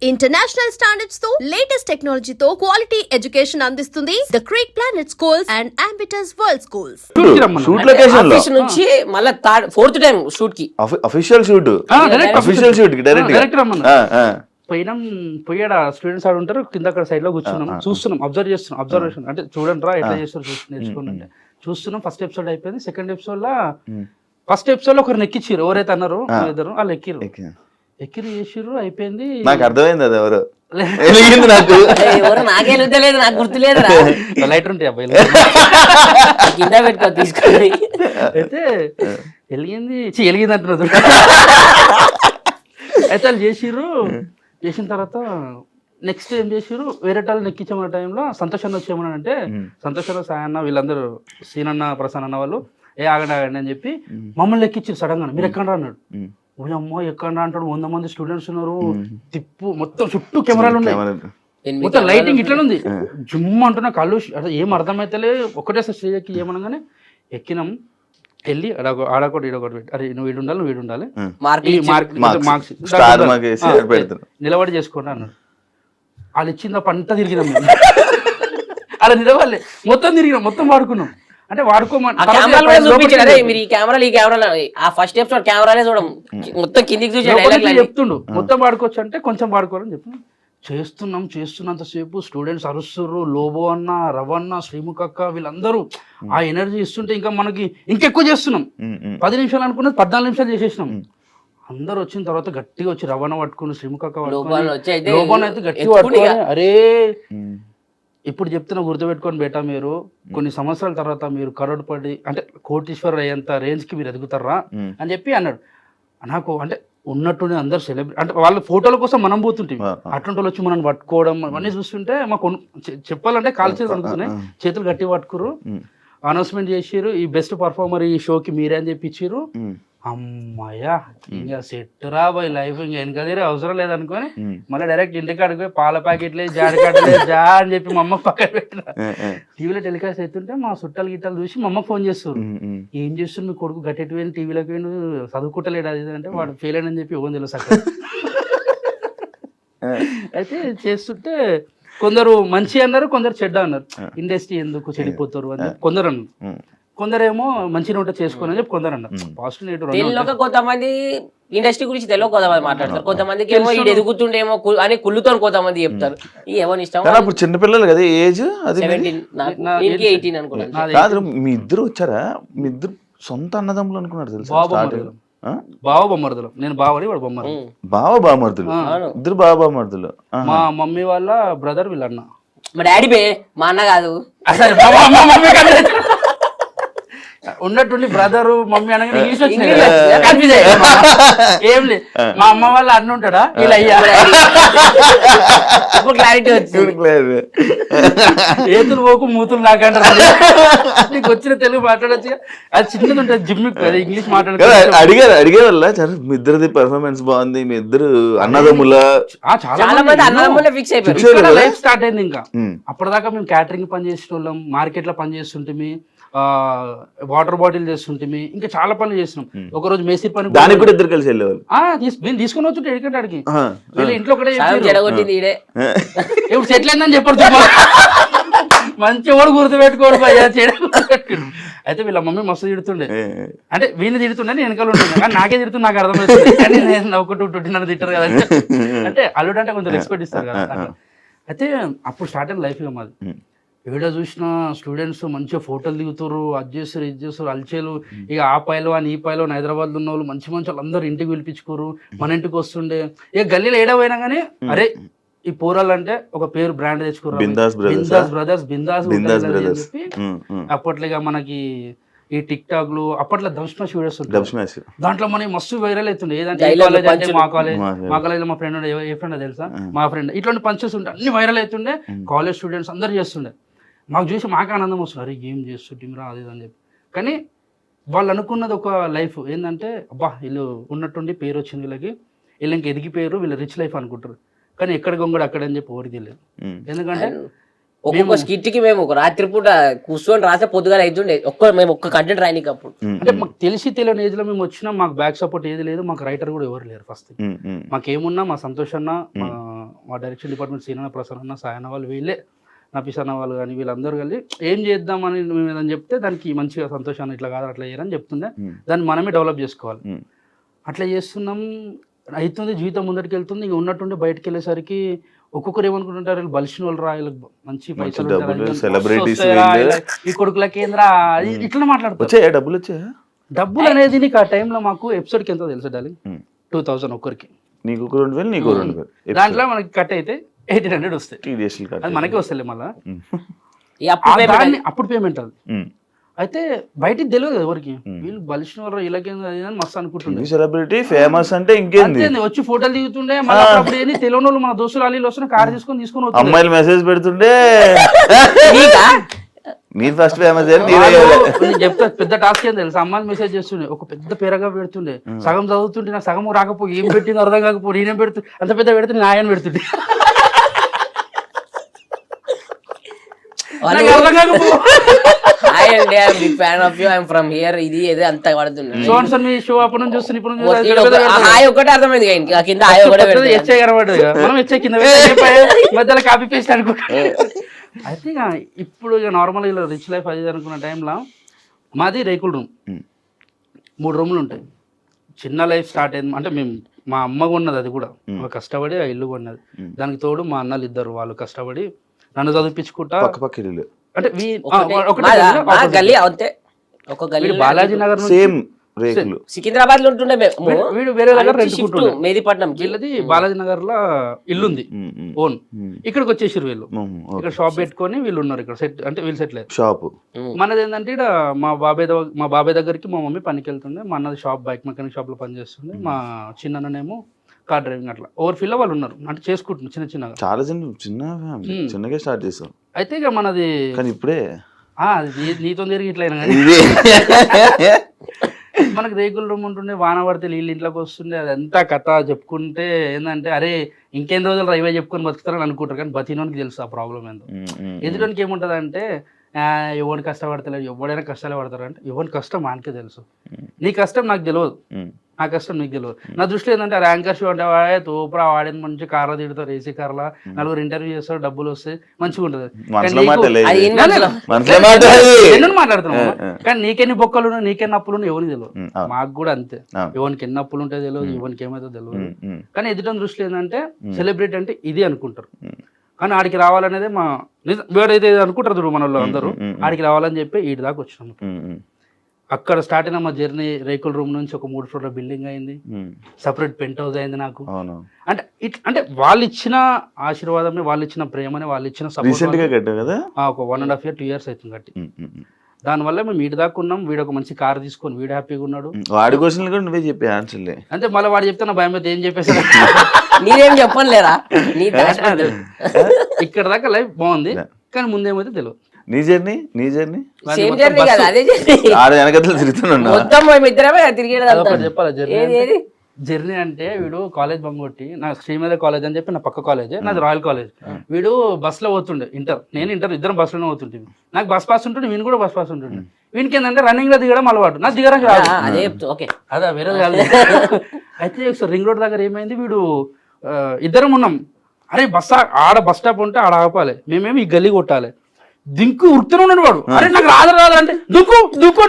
International standards తో latest technology తో quality education అందిస్తుంది the creek planet schools and Ambitus world schools. Shoot location లో office నుంచి మళ్ళీ ఫోర్త్ టైం షూట్ కి అఫీషియల్ షూట్ కి డైరెక్ట్ పోయాడ స్టూడెంట్స్ ఆడ ఉంటారు కింద అక్కడ సైడ్ లో కూర్చున్నాం చూస్తున్నాం అబ్జర్వేషన్ అంటే చూడండి రా ఎట్లా చేస్తారు నేర్చుకోండి అంటే చూస్తున్నాం. ఫస్ట్ ఎపిసోడ్ అయిపోయింది. సెకండ్ ఎపిసోడ్ లో ఫస్ట్ ఎపిసోడ్ లో ఒకరు ఎక్కిచ్చిరు ఎవరైతే అన్నారు ఇద్దరు వాళ్ళు ఎక్కిరు చేసిర్రు అయిపోయింది. నాకు అర్థమైంది అది ఎవరు నాకే లేదు నాకు గుర్తులేదు లైటర్ ఉంటాయి అబ్బాయి కింద పెట్టుకో తీసుకొని అయితే ఎలిగింది అంటున్నారు. అయితే వాళ్ళు చేసిన తర్వాత నెక్స్ట్ ఏం చేసిర్రు వేరే వాళ్ళు ఎక్కించమన్న టైంలో సంతోష్ అన్న వచ్చేమని అంటే సంతోష్ అన్న సాయి అన్న వీళ్ళందరూ సీనన్న ప్రసన్న అన్న వాళ్ళు ఆగండి అని చెప్పి మమ్మల్ని ఎక్కించారు సడన్ గా. మీరు ఎక్కడ అన్నాడు. అమ్మో ఎక్కడ అంటాడు 100 మంది స్టూడెంట్స్ ఉన్నారు తిప్పు మొత్తం చుట్టూ కెమెరాలు ఉన్నాయి మొత్తం లైటింగ్ ఇట్లా ఉంది జుమ్ అంటున్నా కళ్ళు అసలు ఏం అర్థమైతలే. ఒకటే స్టేజ్ ఎక్కి ఏమనగానే ఎక్కినాం. వెళ్ళి ఆడొకటి ఈడొకటి పెట్టి అరే నువ్వు వీడు ఉండాలి నిలబడి చేసుకోండి అన్నాడు. వాళ్ళు ఇచ్చింది పంట తిరిగినాం మేము. అలా నిలబడలే మొత్తం తిరిగినాం మొత్తం వాడుకున్నాం. అంటే మీరు ఈ కెమెరాలు ఆ ఫస్ట్ ఎపిసోడ్ కెమెరాలే చూడం మొత్తం కిందికి చూసి చెప్తుండు మొత్తం వాడుకోవచ్చు అంటే కొంచెం వాడుకోవాలని చెప్తున్నాం. చేస్తున్నంతసేపు స్టూడెంట్స్ అరుస్తుర్రు. లోబో అన్న రవన్న శ్రీముఖ అక్క వీళ్ళందరూ ఆ ఎనర్జీ ఇస్తుంటే ఇంకా మనకి ఇంకెక్కువ చేస్తున్నాం. 10 నిమిషాలు అనుకున్నది 14 నిమిషాలు చేసేసినాం. అందరు వచ్చిన తర్వాత గట్టిగా వచ్చి రవణ పట్టుకుని శ్రీముఖ అక్క లోబోన్ అయితే గట్టిగా పట్టుకుని అరే ఇప్పుడు చెప్తున్నా గుర్తుపెట్టుకొని బేటా మీరు కొన్ని సంవత్సరాల తర్వాత మీరు కరోడ్పడి అంటే కోటీశ్వరు అయ్యేంత రేంజ్ కి మీరు ఎదుగుతారా అని చెప్పి అన్నాడు. నాకు అంటే ఉన్నట్టుండి అందరు సెలబ్రిటీ అంటే వాళ్ళ ఫోటోల కోసం మనం పోతుంటాం. అటువంటి వాళ్ళు వచ్చి మనం పట్టుకోవడం అవన్నీ చూస్తుంటే మాకు చెప్పాలంటే కాల్ చేతులు అనుకున్నాయి. చేతులు గట్టి పట్టుకురు. అనౌన్స్మెంట్ చేసిర్రు ఈ బెస్ట్ పర్ఫార్మర్ ఈ షోకి మీరే అని చెప్పి ఇచ్చిర్రు. అమ్మాయ్యా ఇంకా సెట్ రా బాయ్ లైఫ్ ఇంకా వెనకదిరే అవసరం లేదనుకొని మళ్ళీ డైరెక్ట్ ఇంటికాడికి పోయి పాల ప్యాకెట్లే జాడకాడలే జా అని చెప్పి మా అమ్మకి పక్కన పెట్టిన. టీవీలో టెలికాస్ట్ అవుతుంటే మా చుట్టాలు గిట్టాలు చూసి మా అమ్మకి ఫోన్ చేస్తారు. ఏం చేస్తుంది మీ కొడుకు గట్టెట్టు పోయిన టీవీలోకి పోయిన చదువుకుంటలేడు అది అంటే వాడు ఫెయిల్ అని చెప్పి ఇవ్వని తెలుసు అక్కడ. అయితే చేస్తుంటే కొందరు మంచి అన్నారు కొందరు చెడ్డ అన్నారు. ఇండస్ట్రీ ఎందుకు చెడిపోతారు అని కొందరు అన్నారు. కొందరేమో మంచిగా ఉంటే చేసుకోని అని చెప్పి కొందరు అన్నారు. పాజిటివ్ కొంతమంది ఇండస్ట్రీ గురించి తెలియక కొంతమంది మాట్లాడతారు. కొంతమందికి ఏమో ఇది ఎదుగుతుండేమో అని కుళ్ళుతో కొంతమంది చెప్తారు. ఎవరి ఇష్టం. ఇప్పుడు చిన్నపిల్లలు కదా ఏజ్ అది 18 అనుకున్నాను. కాదు మీ ఇద్దరు వచ్చారా మీ ఇద్దరు సొంత అన్నదమ్ములు అనుకున్నారు తెలుసా. బావ బొమ్మర్దులు నేను బావని వాడు బొమ్మరు బావమర్దులు ఇద్దరు బావమర్దులు. మా మమ్మీ వాళ్ళ బ్రదర్ వీళ్ళన్న. మా డాడీ బే మా అన్న కాదు ఉన్నట్టుండి బ్రదరు మమ్మీ అనగా ఇంగ్లీష్ వచ్చింది ఏం లేదు. మా అమ్మ వాళ్ళ అన్న ఉంటాడా వీళ్ళు అయ్యా క్లారిటీ వచ్చింది. ఏతులు పోకు మూతులు నాకంటారు. నీకు వచ్చిన తెలుగు మాట్లాడచ్చు. అది చిన్నది ఉంటుంది జిమ్మిక్ ఇంగ్లీష్ అడిగే వల్ల మీ ఇద్దరిది పర్ఫార్మెన్స్ బాగుంది మీ ఇద్దరు అన్నదమ్ముల చాలా మంది అన్నదమ్ములే ఫిక్స్ అయిపోయారు. లైఫ్ స్టార్ట్ అయింది. ఇంకా అప్పటిదాకా మేము క్యాటరింగ్ పని చేసిన వాళ్ళం మార్కెట్ లో పని చేస్తుంటే వాటర్ బాటిల్ చేస్తుంటే ఇంకా చాలా పనులు చేస్తున్నాం. ఒక రోజు మేస్త్రి పని దానికి కూడా ఇద్దరు కలిసి వెళ్ళేవాళ్ళు తీసుకుని వచ్చి ఎడికంటే అడిగి ఇంట్లో ఒకటే ఇప్పుడు సెటిల్ అయిందని చెప్పారు. మంచి వాడు గుర్తు పెట్టుకోడు భయ్యా చెడు. అయితే వీళ్ళ మమ్మీ మస్తు తిడుతుండే అంటే వీళ్ళు తిడుతుండే నేను వెనకాల ఉంటుండే కానీ నాకే తిడుతుంది నాకు అర్థమవుతుంది. కానీ నేను నవ్వుకుంటూ నన్ను తిట్టారు కదా అంటే అల్లుడు అంటే కొంచెం రెస్పెక్ట్ ఇస్తారు కదా. అయితే అప్పుడు స్టార్ట్ అయిన లైఫ్ మాది. ఎక్కడ చూసినా స్టూడెంట్స్ మంచిగా ఫోటోలు దిగుతారు అది చేస్తారు ఇది చేస్తారు అల్చేలు. ఇక ఆ పైలో అని ఈ పైలో హైదరాబాద్ ఉన్న వాళ్ళు మంచి వాళ్ళు అందరూ ఇంటికి పిలిపించుకోరు. మన ఇంటికి వస్తుండే ఇక గల్లీలో ఏడా పోయినా కానీ అరే ఈ పోరాలు అంటే ఒక పేరు బ్రాండ్ తెచ్చుకోరు బిందాస్ చెప్పి. అప్పట్లో ఇక మనకి ఈ టిక్ టాక్ లు అప్పట్లో దంస్మాష్ వీడియోస్ ఉంటాయి. దాంట్లో మనకి మస్తు వైరల్ అవుతుండే. ఏదంటే మా కాలేజ్ మా ఫ్రెండ్ ఏ ఫ్రెండ్ తెలుసా మా ఫ్రెండ్ ఇట్లాంటి పంచెస్ ఉంటే అన్ని వైరల్ అవుతుండే. కాలేజ్ స్టూడెంట్స్ అందరు చేస్తుండే. మాకు చూసి మాకు ఆనందం వస్తుంది అరే ఏం చేస్తుంటీరా అది అని చెప్పి. కానీ వాళ్ళు అనుకున్నది ఒక లైఫ్ ఏంటంటే అబ్బా వీళ్ళు ఉన్నట్టుండి పేరు వచ్చింది వీళ్ళకి వీళ్ళు ఇంక ఎదిగిపోయారు వీళ్ళు రిచ్ లైఫ్ అనుకుంటారు. కానీ ఎక్కడ గొంగడు అక్కడ అని చెప్పి ఎవరికి తెలియదు. ఎందుకంటే ఒక్కొక్క స్కిట్ కి మేము ఒక రాత్రిపూట కూర్చొని రాసే పొద్దుగా అవుతుండే మేము ఒక్క కంటెంట్ రాయనికి అప్పుడు. అంటే మాకు తెలియని ఏజ్ లో మేము వచ్చినా మాకు బ్యాక్ సపోర్ట్ ఏది లేదు, మాకు రైటర్ కూడా ఎవరు లేరు ఫస్ట్. మాకేమున్నా మా సంతోష్ అన్న, మా డైరెక్షన్ డిపార్ట్మెంట్ సీనన్న, ప్రసన్న అన్న, సాయన్న వాళ్ళు, వీళ్ళే నఫీస్ అన్న వాళ్ళు కానీ వీళ్ళందరూ కలిసి ఏం చేద్దామని మేము ఏదని చెప్తే దానికి మంచిగా సంతోషాన్ని ఇట్లా కాదు అట్లా చేయరని చెప్తుండే, దాన్ని మనమే డెవలప్ చేసుకోవాలి. అట్లా చేస్తున్నాం, అవుతుంది, జీవితం ముందరికి వెళ్తుంది. ఇంక ఉన్నట్టుండి బయటకు వెళ్ళేసరికి ఒక్కొక్కరు ఏమనుకుంటుంటారు, వీళ్ళు బలిసిన వాళ్ళు రా, వీళ్ళకి మంచి పైసలు ఈ కొడుకుల కేంద్ర ఇట్లా మాట్లాడుతారు. డబ్బులు అనేది నీకు ఆ టైంలో మాకు ఎపిసోడ్కి ఎంతో తెలుసు డార్లింగ్, 2000 ఒక్కరికి, దాంట్లో మనకి కట్ అయితే 1800 వస్తాయి, అది మనకే వస్తాయి మళ్ళీ అప్పుడు పేమెంట్. అది అయితే బయటికి తెలియదు కదా ఎవరికి, వీళ్ళు బలిసిన వాళ్ళు వీళ్ళకేందని మస్తు అనుకుంటుండే. సెలబ్రిటీ ఫేమస్ అంటే ఇంకేంది, వచ్చి ఫోటోలు దిగుతుండే, మళ్ళీ అప్పుడు ఏంది తెలియని వాళ్ళు మన దోస్తులు అల్లీలు వస్తున్న కార్ తీసుకొని అమ్మాయిలు మెసేజ్ పెడుతుండే, మీరు ఫస్ట్ ఫేమస్ చెప్తా. పెద్ద టాస్క్ ఏం తెలుసు, అమ్మాయిలు మెసేజ్ చేస్తుండే, ఒక పెద్ద పేరగా పెడుతుండే, సగం చదువుతుంటే నాకు సగం రాకపోయి ఏం పెట్టింది అర్థం కాకపోయి నేనేం పెడుతు అంత పెద్ద పెడితే నాయని పెడుతుండే. ఒకటి అర్థమైంది కింద మధ్యలో కాపీ పేస్ట్ అనుకుంటా. అయితే ఇక ఇప్పుడు ఇక నార్మల్ ఇలా రిచ్ లైఫ్ అది అనుకున్న టైంలో మాది రేకుల రూమ్, 3 రూమ్లు ఉంటాయి. చిన్న లైఫ్ స్టార్ట్ అయింది అంటే మేము మా అమ్మ కొన్నది, అది కూడా కష్టపడి ఆ ఇల్లు కొన్నది. దానికి తోడు మా అన్నలు ఇద్దరు, వాళ్ళు కష్టపడి నన్ను చదివించుకుంటా. అంటే బాలాజీ నగర్ సికింద్రాబాద్ లో ఉంటుండే, వీడు వేరే దగ్గర మేదిపట్నం, వీళ్ళది బాలాజీ నగర్ లో ఇల్లుంది ఓన్. ఇక్కడికి వచ్చేసారు వీళ్ళు, ఇక్కడ షాప్ పెట్టుకొని వీళ్ళు ఉన్నారు ఇక్కడ సెట్, అంటే వీళ్ళు సెటిల్ అయ్యారు. షాప్ మనది ఏంటంటే ఇక్కడ మా బాబాయ్ దగ్గరికి మా మమ్మీ పనికి వెళ్తుండే, మా అన్నది షాప్ బైక్ మెకానిక్ షాప్ లో పని చేస్తుంది, మా చిన్ననేమో కార్ డ్రైవింగ్. అట్లా ఓవర్ ఫిల్ వాళ్ళు ఉన్నారు, అంటే చేసుకుంటున్నారు చిన్న చిన్నగా, చాలా చిన్నగా స్టార్ట్ చేస్తాం. అయితే ఇక మనది కానీ ఇప్పుడే నీతో తిరిగి ఇట్లా అయినా కానీ మనకు రేకుల రూమ్ ఉంటుండే, వాన పడితే నీళ్ళు ఇంట్లోకి వస్తుండే, అదంతా కథ చెప్పుకుంటే ఏంటంటే అరే ఇంకెన్ని రోజులు రైవే చెప్పుకొని బతుకుతారని అనుకుంటారు, కానీ బతినోనికి తెలుసు ఆ ప్రాబ్లం ఏందో. ఎదురోనికి ఏముంటుంది అంటే ఎవరిని కష్టపడతలేదు, ఎవడైనా కష్టాలే పడతారు అంటే ఎవరి కష్టం మనకే తెలుసు, నీ కష్టం నాకు తెలియదు, నా కష్టం నీకు తెలియదు. నా దృష్టిలో ఏంటంటే ర్యాంకర్ షో అంటే వాడే తోపురా, వాడేది మంచి కార్లో తిడతారు, ఏసీ కార్లా, 4 ఇంటర్వ్యూ చేస్తారు, డబ్బులు వస్తాయి, మంచిగా ఉంటుంది. ఎన్నో మాట్లాడుతున్నావు, కానీ నీకెన్ని బొక్కలు నీకెన్ని అప్పులు ఎవరికి తెలియదు, మాకు కూడా అంతే. ఎవరికి ఎన్ని అప్పులు ఉంటాయో తెలియదు, ఎవరికి ఏమైతే తెలియదు. కానీ ఎదుటి దృష్టిలో ఏంటంటే సెలబ్రిటీ అంటే ఇది అనుకుంటారు, కానీ ఆడికి రావాలనేది మా వేరైతే అనుకుంటారు చూడు మన వాళ్ళు అందరూ, ఆడికి రావాలని చెప్పి ఈడి దాకా వచ్చినాము. అక్కడ స్టార్ట్ అయిన మా జర్నీ రేకుల రూమ్ నుంచి ఒక 3 ఫ్లోర్ల బిల్డింగ్ అయింది, సపరేట్ పెంట్ హౌస్ అయింది నాకు. అంటే అంటే వాళ్ళు ఇచ్చిన ఆశీర్వాదం, వాళ్ళు ఇచ్చిన ప్రేమని, వాళ్ళు ఇచ్చిన సపోర్ట్. ఒక 1.5 year 2 years అవుతుంది కట్టి. దానివల్ల మేము వీడి దాకా ఉన్నాం. వీడు ఒక మంచి కార్ తీసుకొని వీడు హ్యాపీగా ఉన్నాడు. వాడి క్వశ్చన్ కూడా నువ్వే చెప్పే ఆన్సర్లే, అంటే మళ్ళీ వాడు చెప్తే నా భయం అయితే ఏం చెప్పేసాడు, నీరేం చెప్పలేరా. ఇక్కడ దాకా లైఫ్ బాగుంది, కానీ ముందేమైతే తెలియదు. నీ జర్నీ చెప్పాలి. జర్నీ అంటే వీడు కాలేజ్ బంగొట్టి, నా శ్రీమద కాలేజ్ అని చెప్పి నా పక్క కాలేజ్, నాది రాయల్ కాలేజ్. వీడు బస్ లో పోతుండే, నేను ఇంటర్ ఇద్దరం బస్ లోనే పోతుంటే, నాకు బస్ పాస్ ఉంటుండే, వీని కూడా బస్ పాస్ ఉంటుండే. వీనికి ఏంటంటే రన్నింగ్ లో దిగడం అలవాటు, నాకు దిగడం కాదు, అదే వేరే కాదు. అయితే ఒకసారి రింగ్ రోడ్ దగ్గర ఏమైంది, వీడు ఇద్దరం ఉన్నాం, అరే ఆడ బస్ స్టాప్ ఉంటే ఆడ ఆపాలి, మేమేమి ఈ గల్లీ కొట్టాలి, దింకు ఉరుకుతూనే ఉన్నాడు వాడు. అరే నాకు రాదు అంటే దుక్కు